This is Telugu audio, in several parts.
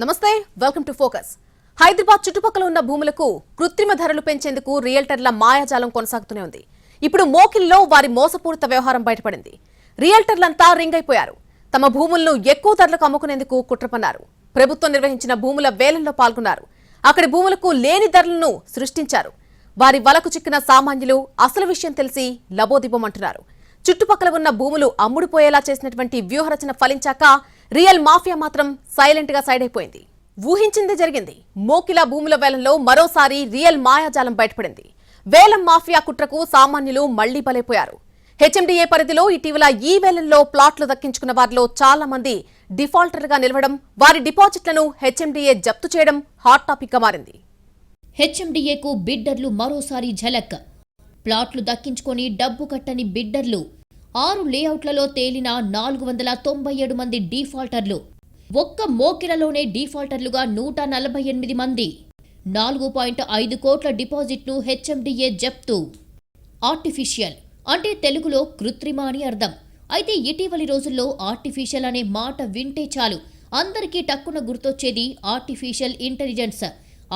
నమస్తే వెల్కమ్ టు ఫోకస్. హైదరాబాద్ చుట్టుపక్కల ఉన్న భూములకు కృత్రిమ ధరలు పెంచేందుకు రియల్టర్ల మాయాజాలం కొనసాగుతూనే ఉంది. ఇప్పుడు మోకిల్లో వారి మోసపూరిత వ్యవహారం బయటపడింది. రియల్టర్లంతా రింగ్ అయిపోయారు. తమ భూములను ఎక్కువ ధరలకు అమ్ముకునేందుకు కుట్రపన్నారు. ప్రభుత్వం నిర్వహించిన భూముల వేలంలో పాల్గొన్నారు. అక్కడి భూములకు లేని ధరలను సృష్టించారు. వారి వలకు చిక్కిన సామాన్యులు అసలు విషయం తెలిసి లబోదిబమంటున్నారు. చుట్టుపక్కల ఉన్న భూములు అమ్ముడుపోయేలా చేసినటువంటి వ్యూహరచన ఫలించాక రియల్ మాఫియా మాత్రం సైలెంట్ గా సైడ్ అయిపోయింది. ఊహించిందే జరిగింది. మోకిలా భూముల వేలంలో మరోసారి రియల్ మాయాజాలం బయటపడింది. వేలం మాఫియా కుట్రకు సామాన్యులు మళ్లీ బలైపోయారు. హెచ్ఎండిఏ పరిధిలో ఇటీవల ఈ వేలంలో ప్లాట్లు దక్కించుకున్న వారిలో చాలా మంది డిఫాల్టర్గా నిలవడం, వారి డిపాజిట్లను హెచ్ఎండిఏ జప్తు చేయడం హాట్ టాపిక్ గా మారింది. హెచ్ఎండిఏకు బిడ్డర్లు మరోసారి ఝలక్. ప్లాట్లు దక్కించుకొని డబ్బు కట్టని బిడ్డర్లు. 6 లేఅవుట్లలో తేలిన 497 మంది డీఫాల్టర్లు. ఒక్క మోకిలలోనే డీఫాల్టర్లుగా 148 మంది. 4.5 కోట్ల డిపాజిట్ను హెచ్ఎండిఏ జప్తు. ఆర్టిఫిషియల్ అంటే తెలుగులో కృత్రిమ అని అర్థం. అయితే ఇటీవలి రోజుల్లో ఆర్టిఫిషియల్ అనే మాట వింటే చాలు అందరికీ టక్కున గుర్తొచ్చేది ఆర్టిఫిషియల్ ఇంటెలిజెన్స్.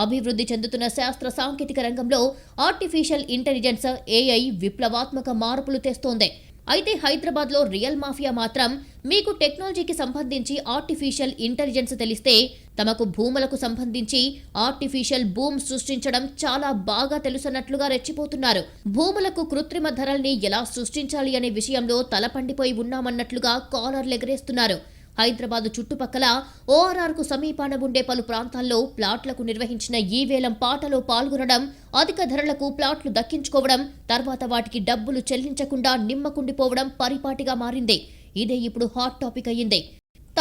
అభివృద్ధి చెందుతున్న శాస్త్ర సాంకేతిక రంగంలో ఆర్టిఫిషియల్ ఇంటెలిజెన్స్ ఏఐ విప్లవాత్మక మార్పులు తెస్తోంది. అయితే హైదరాబాద్లో రియల్ మాఫియా మాత్రం మీకు టెక్నాలజీకి సంబంధించి ఆర్టిఫిషియల్ ఇంటెలిజెన్స్ తెలిస్తే తమకు భూములకు సంబంధించి ఆర్టిఫిషియల్ బూమ్ సృష్టించడం చాలా బాగా తెలుసన్నట్లుగా రెచ్చిపోతున్నారు. భూములకు కృత్రిమ ధరల్ని ఎలా సృష్టించాలి అనే విషయంలో తలపండిపోయి ఉన్నామన్నట్లుగా కాలర్లు ఎగరేస్తున్నారు. హైదరాబాద్ చుట్టుపక్కల ఓఆర్ఆర్కు సమీపాన ఉండే పలు ప్రాంతాల్లో ప్లాట్లకు నిర్వహించిన ఈ వేలం పాటలో పాల్గొనడం, అధిక ధరలకు ప్లాట్లు దక్కించుకోవడం, తర్వాత వాటికి డబ్బులు చెల్లించకుండా నిమ్మకుండిపోవడం పరిపాటిగా మారింది. ఇదే ఇప్పుడు హాట్ టాపిక్ అయ్యింది.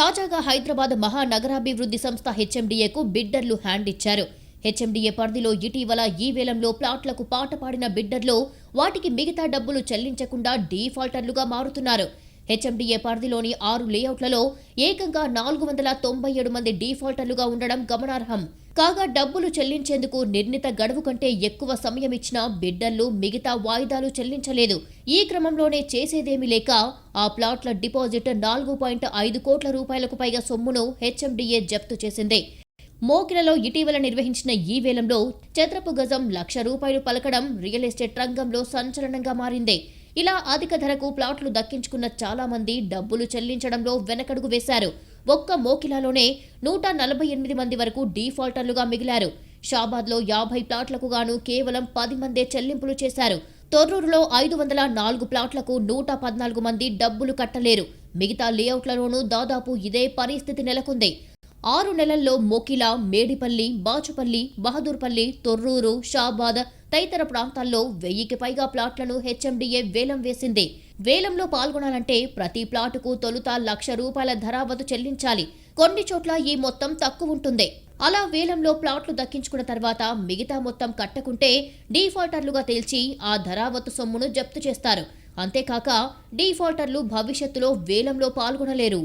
తాజాగా హైదరాబాద్ మహానగరాభివృద్ధి సంస్థ హెచ్ఎండిఏకు బిడ్డర్లు హ్యాండ్ ఇచ్చారు. హెచ్ఎండిఏ పరిధిలో ఇటీవల ఈ వేలంలో ప్లాట్లకు పాట పాడిన బిడ్డర్లు వాటికి మిగతా డబ్బులు చెల్లించకుండా డీఫాల్టర్లుగా మారుతున్నారు. హెచ్ఎండిఏ పరిధిలోని 6 లేఅవుట్లలో ఏకంగా 497 మంది డీఫాల్టర్లుగా ఉండడం గమనార్హం. కాగా డబ్బులు చెల్లించేందుకు నిర్ణీత గడువు కంటే ఎక్కువ సమయం ఇచ్చిన బిడ్డర్లు మిగతా వాయిదాలు చెల్లించలేదు. ఈ క్రమంలోనే చేసేదేమీ లేక ఆ ప్లాట్ల డిపాజిట్ 4.5 కోట్ల రూపాయలకు పైగా సొమ్మును హెచ్ఎండిఏ జప్తు చేసింది. మోకిలలో ఇటీవల నిర్వహించిన ఈ వేలంలో చదరపు గజం ₹1,00,000 పలకడం రియల్ ఎస్టేట్ రంగంలో సంచలనంగా మారింది. ఇలా అధిక ధరకు ప్లాట్లు దక్కించుకున్న చాలా మంది డబ్బులు చెల్లించడంలో వెనకడుగు వేశారు. ఒక్క మోకిలాలోనే 148 మంది వరకు డీఫాల్టర్లుగా మిగిలారు. షాబాద్లో 50 ప్లాట్లకు గాను కేవలం 10 మందే చెల్లింపులు చేశారు. తొర్రూరులో 504 ప్లాట్లకు 114 మంది డబ్బులు కట్టలేరు. మిగతా లేఅవుట్లలోనూ దాదాపు ఇదే పరిస్థితి నెలకొంది. 6 నెలల్లో మోకిలా, మేడిపల్లి, బాచుపల్లి, బహదూర్పల్లి, తొర్రూరు, షాబాద్ తదితర ప్రాంతాల్లో 1000కి పైగా ప్లాట్లను హెచ్ఎండిఏ వేలం వేసింది. వేలంలో పాల్గొనాలంటే ప్రతి ప్లాటుకు తొలుత ₹1,00,000 ధరావతు చెల్లించాలి. కొన్ని చోట్ల ఈ మొత్తం తక్కువ ఉంటుంది. అలా వేలంలో ప్లాట్లు దక్కించుకున్న తర్వాత మిగతా మొత్తం కట్టకుంటే డీఫాల్టర్లుగా తేల్చి ఆ ధరావతు సొమ్మును జప్తు చేస్తారు. అంతేకాక డీఫాల్టర్లు భవిష్యత్తులో వేలంలో పాల్గొనలేరు.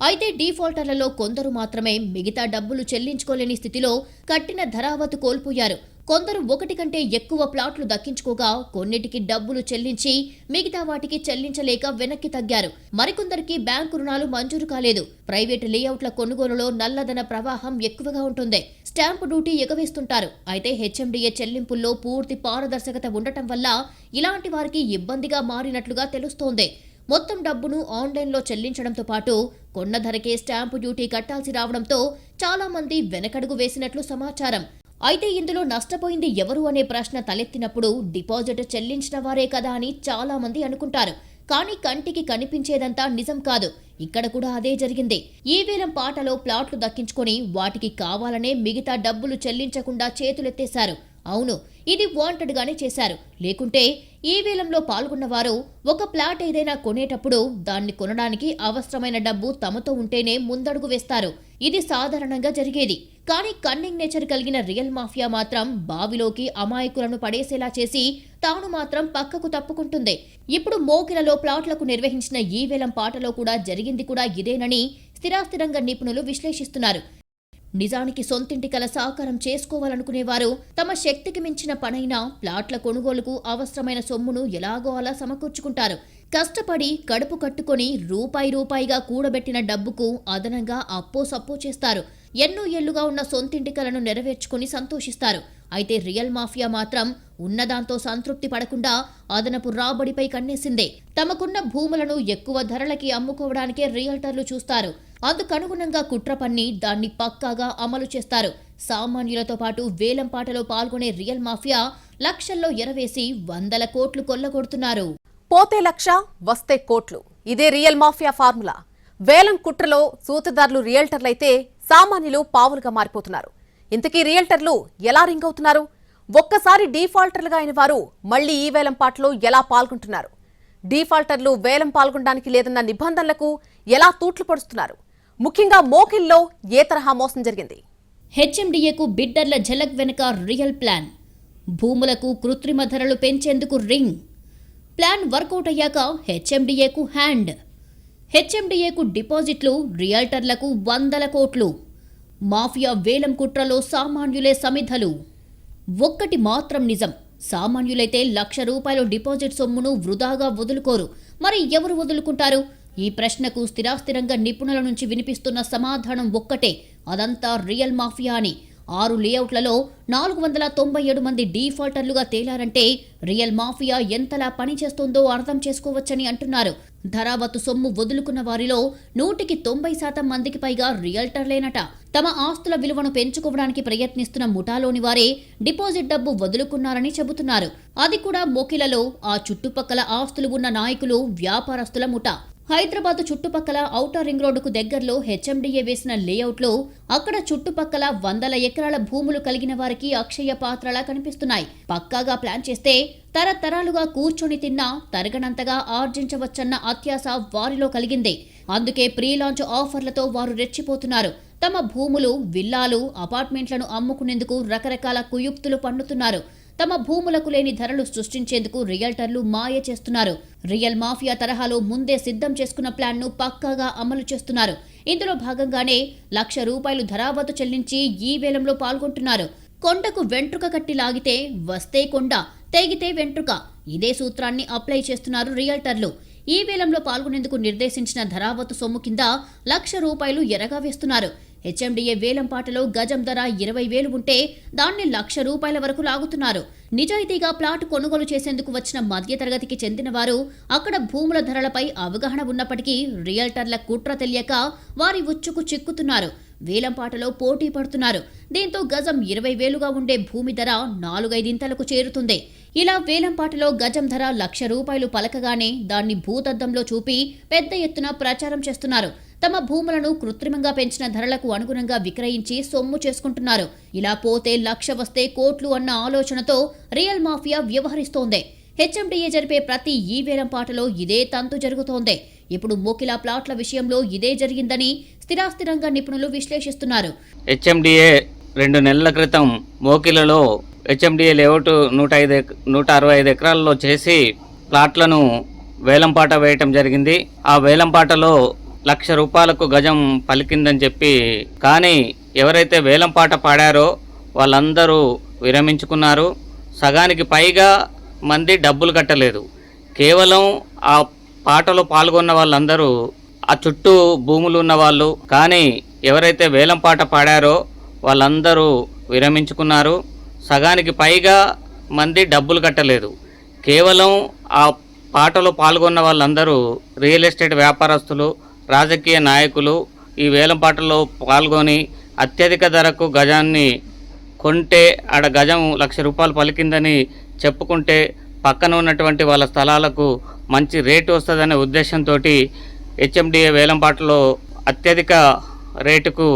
అయితే డీఫాల్టర్లలో కొందరు మాత్రమే మిగతా డబ్బులు చెల్లించుకోలేని స్థితిలో కట్టిన ధరావతు కోల్పోయారు. కొందరు ఒకటి కంటే ఎక్కువ ప్లాట్లు దక్కించుకోగా కొన్నిటికి డబ్బులు చెల్లించి మిగతా వాటికి చెల్లించలేక వెనక్కి తగ్గారు. మరికొందరికి బ్యాంకు రుణాలు మంజూరు కాలేదు. ప్రైవేటు లేఅవుట్ల కొనుగోలులో నల్లధన ప్రవాహం ఎక్కువగా ఉంటుంది. స్టాంపు డ్యూటీ ఎగవేస్తుంటారు. అయితే హెచ్ఎండిఏ చెల్లింపుల్లో పూర్తి పారదర్శకత ఉండటం వల్ల ఇలాంటి వారికి ఇబ్బందిగా మారినట్లుగా తెలుస్తోంది. మొత్తం డబ్బును ఆన్లైన్లో చెల్లించడంతో పాటు కొన్న ధరకే స్టాంపు డ్యూటీ కట్టాల్సి రావడంతో చాలా మంది వెనకడుగు వేసినట్లు సమాచారం. అయితే ఇందులో నష్టపోయింది ఎవరు అనే ప్రశ్న తలెత్తినప్పుడు డిపాజిట్ చెల్లించిన వారే కదా అని చాలా మంది అనుకుంటారు. కానీ కంటికి కనిపించేదంతా నిజం కాదు. ఇక్కడ కూడా అదే జరిగింది. ఈ వేలం పాటలో ప్లాట్లు దక్కించుకొని వాటికి కావాలనే మిగతా డబ్బులు చెల్లించకుండా చేతులెత్తేశారు. అవును, ఇది వాంటెడ్ గానే చేశారు. లేకుంటే ఈ వేలంలో పాల్గొన్నవారు ఒక ప్లాట్ ఏదైనా కొనేటప్పుడు దాన్ని కొనడానికి అవసరమైన డబ్బు తమతో ఉంటేనే ముందడుగు వేస్తారు. ఇది సాధారణంగా జరిగేది. కానీ కన్నింగ్ నేచర్ కలిగిన రియల్ మాఫియా మాత్రం బావిలోకి అమాయకులను పడేసేలా చేసి తాను మాత్రం పక్కకు తప్పుకుంటుంది. ఇప్పుడు మోకిలలో ప్లాట్లకు నిర్వహించిన ఈ వేలం పాటలో కూడా జరిగింది కూడా ఇదేనని స్థిరాస్తి రంగ నిపుణులు విశ్లేషిస్తున్నారు. నిజానికి సొంతింటి కల సాకారం చేసుకోవాలనుకునేవారు తమ శక్తికి మించిన పనైనా ప్లాట్ల కొనుగోలుకు అవసరమైన సొమ్మును ఎలాగో అలా సమకూర్చుకుంటారు. కష్టపడి కడుపు కట్టుకొని రూపాయిగా కూడబెట్టిన డబ్బుకు అదనంగా అప్పో సప్పో చేస్తారు. ఎన్నో ఏళ్లుగా ఉన్న సొంతింటి కలను నెరవేర్చుకుని సంతోషిస్తారు. అయితే రియల్ మాఫియా మాత్రం ఉన్నదాంతో సంతృప్తి పడకుండా అదనపు రాబడిపై కన్నేసిందే. తమకున్న భూములను ఎక్కువ ధరలకి అమ్ముకోవడానికే రియల్టర్లు చూస్తారు. అందుకనుగుణంగా కుట్ర పన్ని దాన్ని పక్కాగా అమలు చేస్తారు. సామాన్యులతో పాటు వేలంపాటలో పాల్గొనే రియల్ మాఫియా లక్షల్లో ఎరవేసి వందల కోట్లు కొల్లగొడుతున్నారు. పోతే లక్ష, వస్తే కోట్లు. ఇదే రియల్ మాఫియా ఫార్ములా. వేలం కుట్రలో సూత్రధారులు రియల్టర్లైతే సామాన్యులు పావులుగా మారిపోతున్నారు. ఇంతకీ రియల్టర్లు ఎలా రింగ్ అవుతున్నారు? ఒక్కసారి డీఫాల్టర్లుగా అయిన వారు మళ్లీ ఈ వేలం పాటలో ఎలా పాల్గొంటున్నారు? డీఫాల్టర్లు వేలం పాల్గొనడానికి లేదన్న నిబంధనలకు ఎలా తూట్లు పడుస్తున్నారు? ముఖ్యంగా మోకిల్లో ఏ తరహా మోసం జరిగింది? హెచ్ఎండిఏకు బిడ్డర్ల ఝలక్ వెనుక రియల్ ప్లాన్. భూములకు కృత్రిమ ధరలు పెంచేందుకు రింగ్. ప్లాన్ వర్కౌట్ అయ్యాక హెచ్ఎండిఏకు హ్యాండ్. హెచ్ఎండిఏకు డిపాజిట్లు, రియల్టర్లకు వందల కోట్లు. మాఫియా వేలం కుట్రలో సామాన్యులే సమిధలు. ఒక్కటి మాత్రం నిజం, సామాన్యులైతే ₹1,00,000 డిపాజిట్ సొమ్మును వృధాగా వదులుకోరు. మరి ఎవరు వదులుకుంటారు? ఈ ప్రశ్నకు స్థిరాస్థిరంగా నిపుణుల నుంచి వినిపిస్తున్న సమాధానం ఒక్కటే, అదంతా రియల్ మాఫియా అని. 6 లేఅవుట్లలో 497 మంది డీఫాల్టర్లుగా తేలారంటే రియల్ మాఫియా ఎంతలా పనిచేస్తుందో అర్థం చేసుకోవచ్చని అంటున్నారు. ధరావత్తు సొమ్ము వదులుకున్న వారిలో 100% మందికి పైగా రియల్టర్లేనట. తమ ఆస్తుల విలువను పెంచుకోవడానికి ప్రయత్నిస్తున్న ముఠాలోని వారే డిపాజిట్ డబ్బు వదులుకున్నారని చెబుతున్నారు. అది కూడా మోకిలలో ఆ చుట్టుపక్కల ఆస్తులు ఉన్న నాయకులు, వ్యాపారస్తుల ముఠా. హైదరాబాద్ చుట్టుపక్కల ఔటర్ రింగ్ రోడ్డుకు దగ్గరలో హెచ్ఎండిఏ వేసిన లేఅవుట్లో అక్కడ చుట్టుపక్కల 100 ఎకరాల భూములు కలిగిన వారికి అక్షయ పాత్రలా కనిపిస్తున్నాయి. పక్కాగా ప్లాన్ చేస్తే తరతరాలుగా కూర్చొని తిన్నా తరగనంతగా ఆర్జించవచ్చన్న అత్యాశ వారిలో కలిగింది. అందుకే ప్రీ లాంచ్ ఆఫర్లతో వారు రెచ్చిపోతున్నారు. తమ భూములు, విల్లాలు, అపార్ట్మెంట్లను అమ్ముకునేందుకు రకరకాల కుయుక్తులు పన్నుతున్నారు. తమ భూములకు లేని ధరలు సృష్టించేందుకు రియల్టర్లు మాయ చేస్తున్నారు. రియల్ మాఫియా తరహాలో ముందే సిద్ధం చేసుకున్న ప్లాన్ను పక్కాగా అమలు చేస్తున్నారు. ఇందులో భాగంగానే ₹1,00,000 ధరావత్తు చెల్లించి ఈ వేలంలో పాల్గొంటున్నారు. కొండకు వెంట్రుక కట్టి లాగితే వస్తే కొండ, తెగితే వెంట్రుక. ఇదే సూత్రాన్ని అప్లై చేస్తున్నారు రియల్టర్లు. ఈ వేలంలో పాల్గొనేందుకు నిర్దేశించిన ధరావత్తు సొమ్ము కింద ₹1,00,000 ఎరగా వేస్తున్నారు. హెచ్ఎండిఏ వేలం పాటలో గజం ధర 20,000 ఉంటే దాన్ని ₹1,00,000 వరకు లాగుతున్నారు. నిజాయితీగా ప్లాట్ కొనుగోలు చేసేందుకు వచ్చిన మధ్యతరగతికి చెందిన వారు అక్కడ భూముల ధరలపై అవగాహన ఉన్నప్పటికీ రియల్టర్ల కుట్ర తెలియక వారి ఉచ్చుకు చిక్కుతున్నారు. వేలంపాటలో పోటీ పడుతున్నారు. దీంతో గజం 20,000గా ఉండే భూమి ధర 4-5 చేరుతుంది. ఇలా వేలంపాటలో గజం ధర ₹1,00,000 పలకగానే దాన్ని భూతద్దంలో చూపి పెద్ద ఎత్తున ప్రచారం చేస్తున్నారు. తమ భూములను కృత్రిమంగా పెంచిన ధరలకు అనుగుణంగా విక్రయించి సొమ్ము చేసుకుంటున్నారు. ఇలా పోతే 1,00,000 వస్తే కోట్లు అన్న ఆలోచనతో రియల్ మాఫియా వ్యవహరిస్తోంది. హెచ్ఎండిఏ జరిపే ప్రతి ఈ వేలంపాటలో ఇదే తంతు జరుగుతోంది. ఇప్పుడు మోకిలా ప్లాట్ల విషయంలో ఇదే జరిగిందని స్థిరాస్థిరంగా నిపుణులు విశ్లేషిస్తున్నారు. హెచ్ఎండిఏ 2 నెలల క్రితం మోకిలలో హెచ్ఎండిఏ లేఅవుట్ 165 ఎకరాల్లో చేసి ప్లాట్లను వేలంపాట వేయటం జరిగింది. ఆ వేలంపాటలో ₹1,00,000 గజం పలికిందని చెప్పి, కానీ ఎవరైతే వేలంపాట పాడారో వాళ్ళందరూ విరమించుకున్నారు. సగానికి పైగా మంది డబ్బులు కట్టలేదు. కేవలం ఆ పాటలో పాల్గొన్న వాళ్ళందరూ ఆ చుట్టూ భూములు ఉన్న వాళ్ళు, కానీ ఎవరైతే వేలంపాట పాడారో వాళ్ళందరూ విరమించుకున్నారు. సగానికి పైగా మంది డబ్బులు కట్టలేదు. కేవలం ఆ పాటలో పాల్గొన్న వాళ్ళందరూ రియల్ ఎస్టేట్ వ్యాపారస్తులు, రాజకీయ నాయకులు ఈ వేలంపాటలో పాల్గొని అత్యధిక ధరకు గజాన్ని కొంటే ఆడ గజం ₹1,00,000 పలికిందని చెప్పుకుంటే పక్కన ఉన్నటువంటి వాళ్ళ స్థలాలకు మంచి రేటు వస్తుందనే ఉద్దేశంతో హెచ్ఎండిఏ వేలంపాటలో అత్యధిక రేటుకు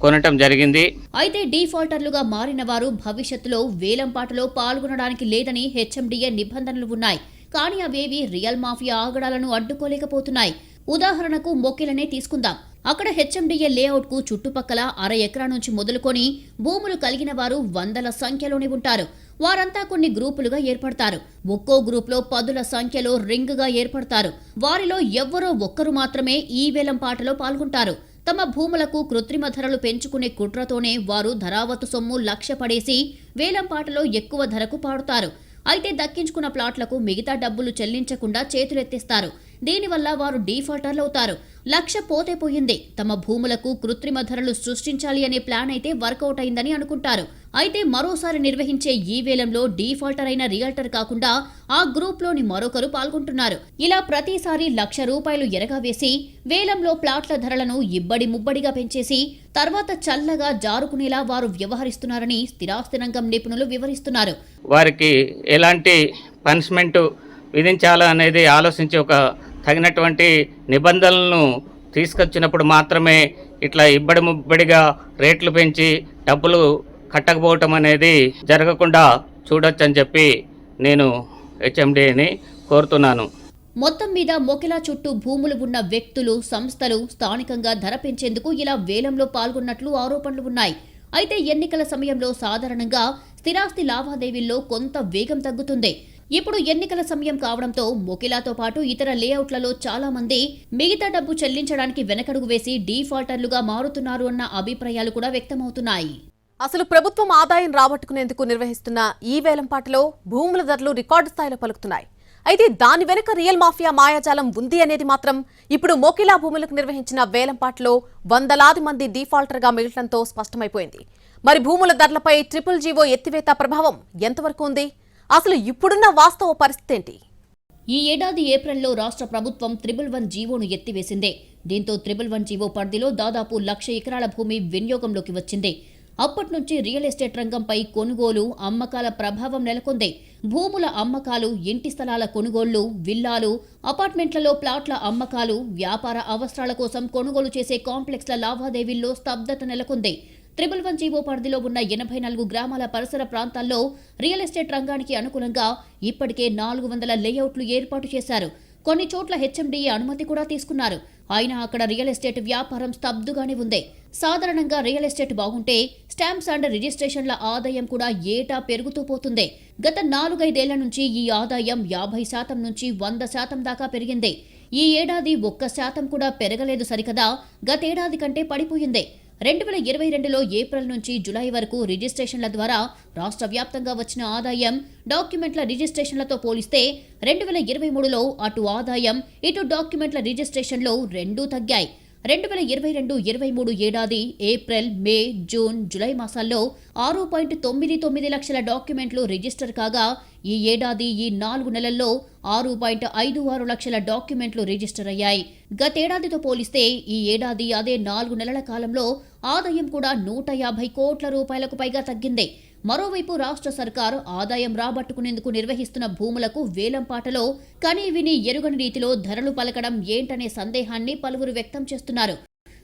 కొనటం జరిగింది. అయితే డీఫాల్టర్లుగా మారిన వారు భవిష్యత్తులో వేలంపాటలో పాల్గొనడానికి లేదని హెచ్ఎండిఏ నిబంధనలు ఉన్నాయి. కానీ అవేవి రియల్ మాఫియా ఆగడాలను అడ్డుకోలేకపోతున్నాయి. ఉదాహరణకు మొక్కిలనే తీసుకుందాం. అక్కడ హెచ్ఎండిఏ లేఅవుట్కు చుట్టుపక్కల 1/2 ఎకరా నుంచి మొదలుకొని భూములు కలిగిన వారు వందల సంఖ్యలోనే ఉంటారు. వారంతా కొన్ని గ్రూపులుగా ఏర్పడతారు. ఒక్కో గ్రూప్లో 10ల సంఖ్యలో రింగ్గా ఏర్పడతారు. వారిలో ఎవ్వరో ఒక్కరు మాత్రమే ఈ వేలంపాటలో పాల్గొంటారు. తమ భూములకు కృత్రిమ ధరలు పెంచుకునే కుట్రతోనే వారు ధరావత్తు సొమ్ము లక్ష్య పడేసి వేలంపాటలో ఎక్కువ ధరకు పాడుతారు. అయితే దక్కించుకున్న ప్లాట్లకు మిగతా డబ్బులు చెల్లించకుండా చేతులెత్తేస్తారు. దీనివల్ల వారు డీఫాల్టర్లు అవుతారు. లక్ష పోతే పోయింది. తమ భూములకు కృత్రిమ ధరలు సృష్టించాలి అనే ప్లాన్ అయితే వర్కౌట్ అయిందని అనుకుంటారు. అయితే మరోసారి నిర్వహించే ఈ వేలంలో డీఫాల్టర్ అయిన రియల్టర్ కాకుండా ఆ గ్రూప్లోని మరొకరు పాల్గొంటున్నారు. ఇలా ప్రతిసారి ₹1,00,000 ఎరగా వేసి వేలంలో ప్లాట్ల ధరలను ఇబ్బడి ముబ్బడిగా పెంచేసి తర్వాత చల్లగా జారుకునేలా వారు వ్యవహరిస్తున్నారని స్థిరాస్తి రంగం నిపుణులు వివరిస్తున్నారు. వారికి ఎలాంటి పనిష్మెంట్ విధించాలా అనేది ఆలోచించి ఒక తగినటువంటి నిబంధనలను తీసుకొచ్చినప్పుడు మాత్రమే ఇట్లా ఇబ్బడి ముబ్బడిగా రేట్లు పెంచి డబ్బులు కట్టకపోవటం అనేది జరగకుండా చూడొచ్చని చెప్పి నేను హెచ్ఎండిఏని కోరుతున్నాను. మొత్తం మీద మొకిలా చుట్టూ భూములు ఉన్న వ్యక్తులు, సంస్థలు స్థానికంగా ధర పెంచేందుకు ఇలా వేలంలో పాల్గొన్నట్లు ఆరోపణలు ఉన్నాయి. అయితే ఎన్నికల సమయంలో సాధారణంగా స్థిరాస్తి లావాదేవీల్లో కొంత వేగం తగ్గుతుంది. ఇప్పుడు ఎన్నికల సమయం కావడంతో మొకిలాతో పాటు ఇతర లేఅవుట్లలో చాలా మంది మిగతా డబ్బు చెల్లించడానికి వెనకడుగు వేసి డీఫాల్టర్లుగా మారుతున్నారు అన్న అభిప్రాయాలు కూడా వ్యక్తమవుతున్నాయి. అసలు ప్రభుత్వం ఆదాయం రాబట్టుకునేందుకు నిర్వహిస్తున్న ఈ వేలంపాటలో భూముల ధరలు రికార్డు స్థాయిలో పలుకుతున్నాయి. అయితే దాని వెనుక రియల్ మాఫియా మాయాజాలం ఉంది అనేది మాత్రం ఇప్పుడు మోకిలా భూములకు నిర్వహించిన వేలంపాటలో వందలాది మంది డీఫాల్టర్గా మిగలడంతో స్పష్టమైపోయింది. మరి భూముల ధరలపై GGO ఎత్తివేత ప్రభావం ఎంతవరకు ఉంది? అసలు ఇప్పుడున్న వాస్తవ పరిస్థితి ఏంటి? ఈ ఏడాది ఏప్రిల్లో రాష్ట్ర ప్రభుత్వం 111 జీవోను ఎత్తివేసింది. దీంతో 111 జీవో పరిధిలో దాదాపు 1,00,000 ఎకరాల భూమి వినియోగంలోకి వచ్చింది. అప్పటి నుంచి రియల్ ఎస్టేట్ రంగంపై కొనుగోలు, అమ్మకాల ప్రభావం నెలకొంది. భూముల అమ్మకాలు, ఇంటి స్థలాల కొనుగోళ్లు, విల్లాలు, అపార్ట్మెంట్లలో ప్లాట్ల అమ్మకాలు, వ్యాపార అవసరాల కోసం కొనుగోలు చేసే కాంప్లెక్స్ల లావాదేవీల్లో స్తబ్దత నెలకొంది. 111 జీవో పరిధిలో ఉన్న 84 గ్రామాల పరిసర ప్రాంతాల్లో రియల్ ఎస్టేట్ రంగానికి అనుకూలంగా ఇప్పటికే 400 లేఅవుట్లు ఏర్పాటు చేశారు. కొన్ని చోట్ల హెచ్ఎండిఏ అనుమతి కూడా తీసుకున్నారు. అయినా అక్కడ రియల్ ఎస్టేట్ వ్యాపారం స్తబ్దుగానే ఉంది. సాధారణంగా రియల్ ఎస్టేట్ బాగుంటే స్టాంప్స్ అండ్ రిజిస్ట్రేషన్ల ఆదాయం కూడా ఏటా పెరుగుతూ పోతుంది. గత 4-5 నుంచి ఈ ఆదాయం 50% నుంచి 100% దాకా పెరిగింది. ఈ ఏడాది 1% కూడా పెరగలేదు సరికదా, గతేడాది కంటే పడిపోయింది. 2022లో ఏప్రిల్ నుంచి జులై వరకు రిజిస్ట్రేషన్ల ద్వారా రాష్ట్ర వ్యాప్తంగా వచ్చిన ఆదాయం డాక్యుమెంట్ల రిజిస్ట్రేషన్లతో పోలిస్తే 2023లో అటు ఆదాయం, ఇటు డాక్యుమెంట్ల రిజిస్ట్రేషన్లో రెండూ తగ్గాయి. 2022-23 ఏడాది ఏప్రిల్, మే, జూన్, జులై మాసాల్లో 6.99 లక్షల డాక్యుమెంట్లు రిజిస్టర్ కాగా ఈ ఏడాది ఈ 4 నెలల్లో 6.56 లక్షల డాక్యుమెంట్లు రిజిస్టర్ అయ్యాయి. గతేడాదితో పోలిస్తే ఈ ఏడాది అదే 4 నెలల కాలంలో ఆదాయం కూడా 150 కోట్ల రూపాయలకు పైగా తగ్గింది. మరోవైపు రాష్ట్ర సర్కారు ఆదాయం రాబట్టుకునేందుకు నిర్వహిస్తున్న భూములకు వేలంపాటలో కనీ విని ఎరుగని రీతిలో ధరలు పలకడం ఏంటనే సందేహాన్ని పలువురు వ్యక్తం చేస్తున్నారు.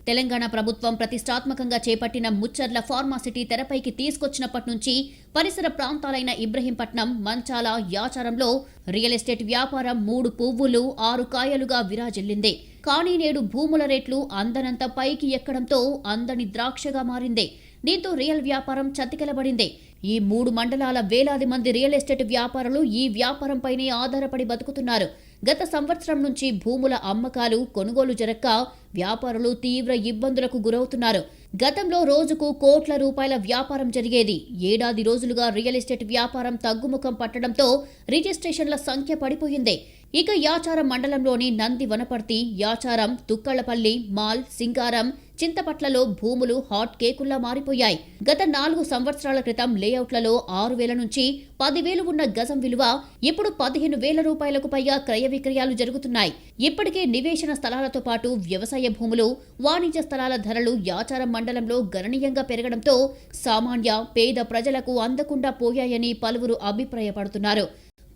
తెలంగాణ ప్రభుత్వం ప్రతిష్టాత్మకంగా చేపట్టిన ముచ్చర్ల ఫార్మాసిటీ తెరపైకి తీసుకొచ్చినప్పటి నుంచి పరిసర ప్రాంతాలైన ఇబ్రహీంపట్నం, మంచాల, యాచారంలో రియల్ ఎస్టేట్ వ్యాపారం 3 పువ్వులు 6 కాయలుగా విరాజిల్లింది. కానీ నేడు భూముల రేట్లు అందనంత పైకి ఎక్కడంతో అందని ద్రాక్షగా మారింది. దీంతో రియల్ వ్యాపారం చతికిలబడింది. ఈ 3 మండలాల వేలాది మంది రియల్ ఎస్టేట్ వ్యాపారులు ఈ వ్యాపారంపైనే ఆధారపడి బతుకుతున్నారు. గత సంవత్సరం నుంచి భూముల అమ్మకాలు, కొనుగోలు జరక్క వ్యాపారులు తీవ్ర ఇబ్బందులకు గురవుతున్నారు. గతంలో రోజుకు కోట్ల రూపాయల వ్యాపారం జరిగేది. ఏడాది రోజులుగా రియల్ ఎస్టేట్ వ్యాపారం తగ్గుముఖం పట్టడంతో రిజిస్ట్రేషన్ల సంఖ్య పడిపోయింది. ఇక యాచారం మండలంలోని నంది వనపర్తి, యాచారం, తుక్కళ్లపల్లి, మాల్, సింగారం, చింతపట్లలో భూములు హాట్ కేకుల్లా మారిపోయాయి. గత 4 సంవత్సరాల క్రితం లేఅవుట్లలో 6,000 నుంచి 10,000 ఉన్న గజం విలువ ఇప్పుడు 15,000 రూపాయలకు పైగా క్రయ విక్రయాలు జరుగుతున్నాయి. ఇప్పటికే నివేశన స్థలాలతో పాటు వ్యవసాయ భూములు, వాణిజ్య స్థలాల ధరలు యాచారం మండలంలో గణనీయంగా పెరగడంతో సామాన్య, పేద ప్రజలకు అందకుండా పోయాయని పలువురు అభిప్రాయపడుతున్నారు.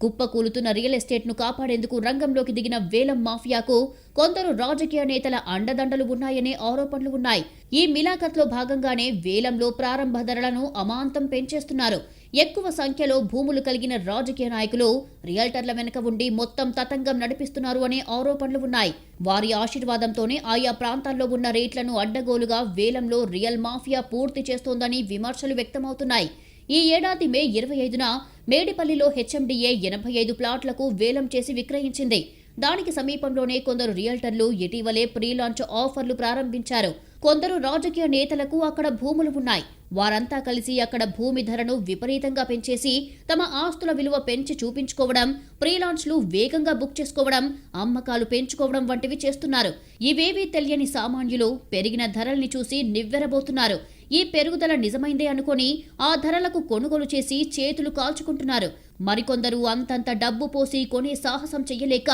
కుప్పకూలుతున్న రియల్ ఎస్టేట్ను కాపాడేందుకు రంగంలోకి దిగిన వేలం మాఫియాకు కొందరు రాజకీయ నేతల అండదండలు ఉన్నాయనే ఆరోపణలు ఉన్నాయి. ఈ మిలాఖత్లో భాగంగానే వేలంలో ప్రారంభ ధరలను అమాంతం పెంచేస్తున్నారు. ఎక్కువ సంఖ్యలో భూములు కలిగిన రాజకీయ నాయకులు రియల్టర్ల వెనుక ఉండి మొత్తం తతంగం నడిపిస్తున్నారు అనే ఆరోపణలు ఉన్నాయి. వారి ఆశీర్వాదంతోనే ఆయా ప్రాంతాల్లో ఉన్న రేట్లను అడ్డగోలుగా వేలంలో రియల్ మాఫియా పూర్తి చేస్తోందని విమర్శలు వ్యక్తమవుతున్నాయి. ఈ ఏడాది మే 25న మేడిపల్లిలో హెచ్ఎండిఏ 85 ప్లాట్లకు వేలం చేసి విక్రయించింది. దానికి సమీపంలోనే కొందరు రియల్టర్లు ఇటీవలే ప్రీ లాంచ్ ఆఫర్లు ప్రారంభించారు. కొందరు రాజకీయ నేతలకు అక్కడ భూములు ఉన్నాయి. వారంతా కలిసి అక్కడ భూమి ధరను విపరీతంగా పెంచేసి తమ ఆస్తుల విలువ పెంచి చూపించుకోవడం, ప్రీలాంచ్లు వేగంగా బుక్ చేసుకోవడం, అమ్మకాలు పెంచుకోవడం వంటివి చేస్తున్నారు. ఇవేవీ తెలియని సామాన్యులు పెరిగిన ధరల్ని చూసి నివ్వెరబోతున్నారు. ఈ పెరుగుదల నిజమైందే అనుకొని ఆ ధరలకు కొనుగోలు చేసి చేతులు కాల్చుకుంటున్నారు. మరికొందరు అంతంత డబ్బు పోసి కొనే సాహసం చెయ్యలేక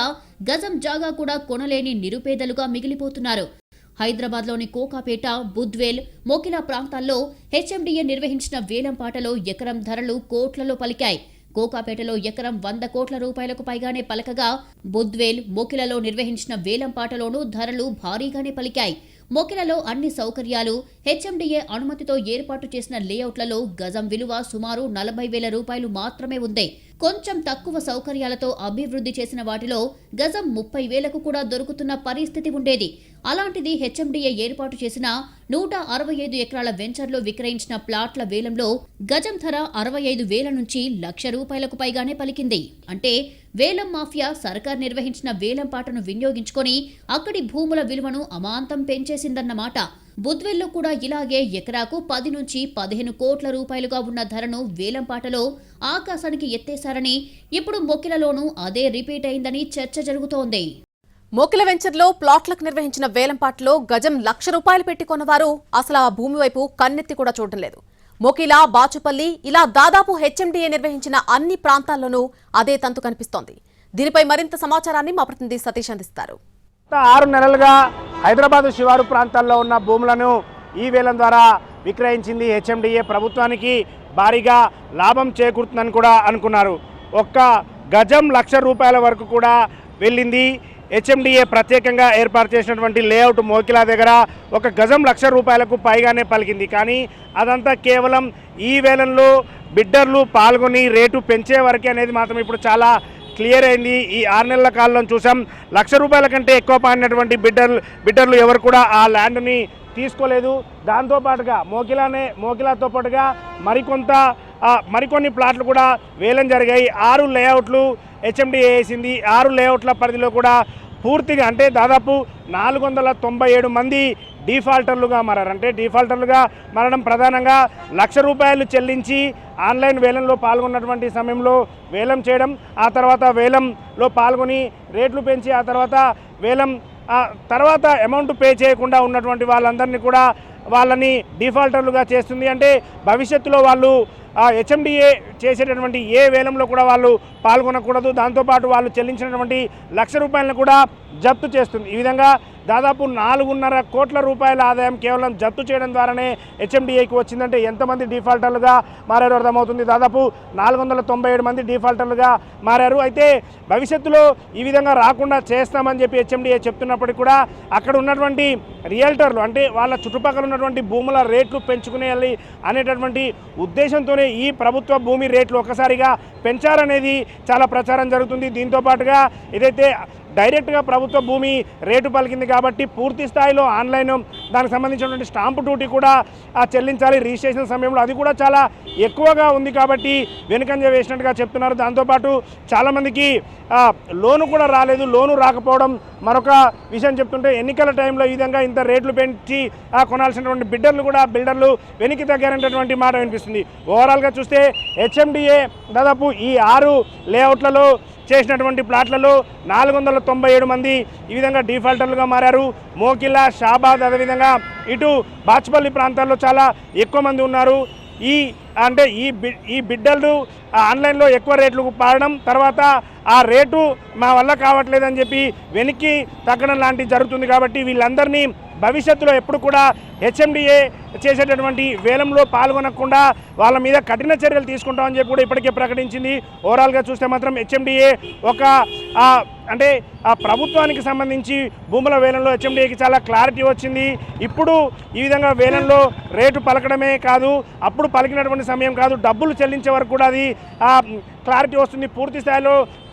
గజం జాగా కూడా కొనలేని నిరుపేదలుగా మిగిలిపోతున్నారు. హైదరాబాద్లోని కోకాపేట, బుద్వేల్, మోకిలా ప్రాంతాల్లో హెచ్ఎండిఏ నిర్వహించిన వేలంపాటలో ఎకరం ధరలు కోట్లలో పలికాయి. కోకాపేటలో ఎకరం 100 కోట్ల రూపాయలకు పైగానే పలకగా, బుద్వేల్, మోకిలలో నిర్వహించిన వేలంపాటలోనూ ధరలు భారీగానే పలికాయి. మోకిలలో అన్ని సౌకర్యాలు, హెచ్ఎండిఏ అనుమతితో ఏర్పాటు చేసిన లేఅవుట్లలో గజం విలువ సుమారు 40,000 రూపాయలు మాత్రమే ఉంది. కొంచెం తక్కువ సౌకర్యాలతో అభివృద్ధి చేసిన వాటిలో గజం 30,000కు కూడా దొరుకుతున్న పరిస్థితి ఉండేది. అలాంటిది హెచ్ఎండిఏ ఏర్పాటు చేసిన 165 ఎకరాల వెంచర్లో విక్రయించిన ప్లాట్ల వేలంలో గజం ధర 65,000 నుంచి ₹1,00,000 పైగానే పలికింది. అంటే వేలం మాఫియా సర్కార్ నిర్వహించిన వేలంపాటను వినియోగించుకొని అక్కడి భూముల విలువను అమాంతం పెంచేసిందన్నమాట. బుద్వెల్లో కూడా ఇలాగే ఎకరాకు 10 నుంచి 15 కోట్ల రూపాయలుగా ఉన్న ధరను వేలంపాటలో ఆకాశానికి ఎత్తేశారని, ఇప్పుడు మొకిలలోనూ అదే రిపీట్ అయిందని చర్చ జరుగుతోంది. మోకిల వెంచర్లో ప్లాట్లకు నిర్వహించిన వేలంపాటలో గజం ₹1,00,000 పెట్టి కొన్నవారు అసలు ఆ భూమి వైపు కన్నెత్తి కూడా చూడటం లేదు. మోకిలా, బాచుపల్లి ఇలా దాదాపు హెచ్ఎండిఏ నిర్వహించిన అన్ని ప్రాంతాల్లోనూ అదే తంతు కనిపిస్తోంది. దీనిపై మరింత సమాచారాన్ని మా ప్రతినిధి సతీష్ అందిస్తారు. 6 నెలలుగా హైదరాబాద్ శివారు ప్రాంతాల్లో ఉన్న భూములను ఈ వేలం ద్వారా విక్రయించింది హెచ్ఎండిఏ. ప్రభుత్వానికి భారీగా లాభం చేకూరుతుందని కూడా అనుకున్నారు. ఒక్క గజం ₹1,00,000 వరకు కూడా వెళ్ళింది. హెచ్ఎండిఏ ప్రత్యేకంగా ఏర్పాటు చేసినటువంటి లేఅవుట్ మోకిలా దగ్గర ఒక గజం ₹1,00,000కు పైగానే పలికింది. కానీ అదంతా కేవలం ఈ వేలంలో బిడ్డర్లు పాల్గొని రేటు పెంచే వరకే అనేది మాత్రం ఇప్పుడు చాలా క్లియర్ అయింది. ఈ 6 నెలల కాలంలో చూసాం, ₹1,00,000 కంటే ఎక్కువ పాడినటువంటి బిడ్డర్లు ఎవరు కూడా ఆ ల్యాండ్ని తీసుకోలేదు. దాంతోపాటుగా మోకిలాతో పాటుగా మరికొన్ని ప్లాట్లు కూడా వేలం జరిగాయి. 6 లేఅవుట్లు హెచ్ఎండిఏ వేసింది. 6 లేఅవుట్ల పరిధిలో కూడా పూర్తిగా అంటే దాదాపు 497 మంది డిఫాల్టర్లుగా మారారు. అంటే డిఫాల్టర్లుగా మారడం ప్రధానంగా ₹1,00,000 చెల్లించి ఆన్లైన్ వేలంలో పాల్గొన్నటువంటి సమయంలో వేలం చేయడం, ఆ తర్వాత వేలంలో పాల్గొని రేట్లు పెంచి ఆ తర్వాత అమౌంట్ పే చేయకుండా ఉన్నటువంటి వాళ్ళందరినీ కూడా వాళ్ళని డిఫాల్టర్లుగా చేస్తుంది. అంటే భవిష్యత్తులో వాళ్ళు హెచ్ఎండిఏ చేసేటటువంటి ఏ వేలంలో కూడా వాళ్ళు పాల్గొనకూడదు. దాంతోపాటు వాళ్ళు చెల్లించినటువంటి ₹1,00,000 కూడా జప్తు చేస్తుంది. ఈ విధంగా దాదాపు 4.5 కోట్ల రూపాయల ఆదాయం కేవలం జప్తు చేయడం ద్వారానే హెచ్ఎండిఏకి వచ్చిందంటే ఎంతమంది డిఫాల్టర్లుగా మారారో అర్థమవుతుంది. దాదాపు 497 మంది డిఫాల్టర్లుగా మారారు. అయితే భవిష్యత్తులో ఈ విధంగా రాకుండా చేస్తామని చెప్పి హెచ్ఎండిఏ చెప్తున్నప్పటికీ కూడా అక్కడ ఉన్నటువంటి రియల్టర్లు అంటే వాళ్ళ చుట్టుపక్కల ఉన్నటువంటి భూముల రేట్లు పెంచుకునేయాలి అనేటటువంటి ఉద్దేశంతోనే ఈ ప్రభుత్వ భూమి రేట్లు ఒక్కసారిగా పెంచారనేది చాలా ప్రచారం జరుగుతుంది. దీంతో పాటుగా ఏదైతే డైరెక్ట్గా ప్రభుత్వ భూమి రేటు పలికింది కాబట్టి పూర్తి స్థాయిలో ఆన్లైన్ దానికి సంబంధించినటువంటి స్టాంపు డ్యూటీ కూడా చెల్లించాలి. రిజిస్ట్రేషన్ సమయంలో అది కూడా చాలా ఎక్కువగా ఉంది కాబట్టి వెనుకంజ వేసినట్టుగా చెప్తున్నారు. దాంతోపాటు చాలామందికి లోను కూడా రాలేదు. లోను రాకపోవడం మరొక విషయం చెప్తుంటే ఎన్నికల టైంలో ఈ విధంగా ఇంత రేట్లు పెంచి కొనాల్సినటువంటి బిల్డర్లు వెనక్కి తగ్గారనేటటువంటి మాట వినిపిస్తుంది. ఓవరాల్గా చూస్తే హెచ్ఎండిఏ దాదాపు ఈ 6 లేఅవుట్లలో చేసినటువంటి ప్లాట్లలో 497 మంది ఈ విధంగా డిఫాల్టర్లుగా మారారు. మోకిలా, షాబాద్, అదేవిధంగా ఇటు బాచుపల్లి ప్రాంతాల్లో చాలా ఎక్కువ మంది ఉన్నారు. ఈ బిడ్డలు ఆన్లైన్లో ఎక్కువ రేట్లు పాడడం, తర్వాత ఆ రేటు మా వల్ల కావట్లేదని చెప్పి వెనక్కి తగ్గడం లాంటివి జరుగుతుంది. కాబట్టి వీళ్ళందరినీ భవిష్యత్తులో ఎప్పుడు కూడా హెచ్ఎండిఏ చేసేటటువంటి వేలంలో పాల్గొనకుండా వాళ్ళ మీద కఠిన చర్యలు తీసుకుంటామని చెప్పి కూడా ఇప్పటికే ప్రకటించింది. ఓవరాల్గా చూస్తే మాత్రం హెచ్ఎండిఏ అంటే ఆ ప్రభుత్వానికి సంబంధించి భూముల వేలంలో హెచ్ఎండిఏకి చాలా క్లారిటీ వచ్చింది. ఇప్పుడు ఈ విధంగా వేలంలో రేటు పలకడమే కాదు, అప్పుడు పలికినటువంటి సమయం కాదు, డబ్బులు చెల్లించే వరకు కూడా అది క్లారిటీ వస్తుంది.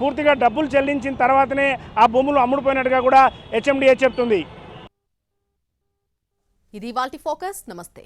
పూర్తిగా డబ్బులు చెల్లించిన తర్వాతనే ఆ భూములు అమ్ముడుపోయినట్టుగా కూడా హెచ్ఎండిఏ చెప్తుంది. ఇది వాల్టి ఫోకస్. నమస్తే.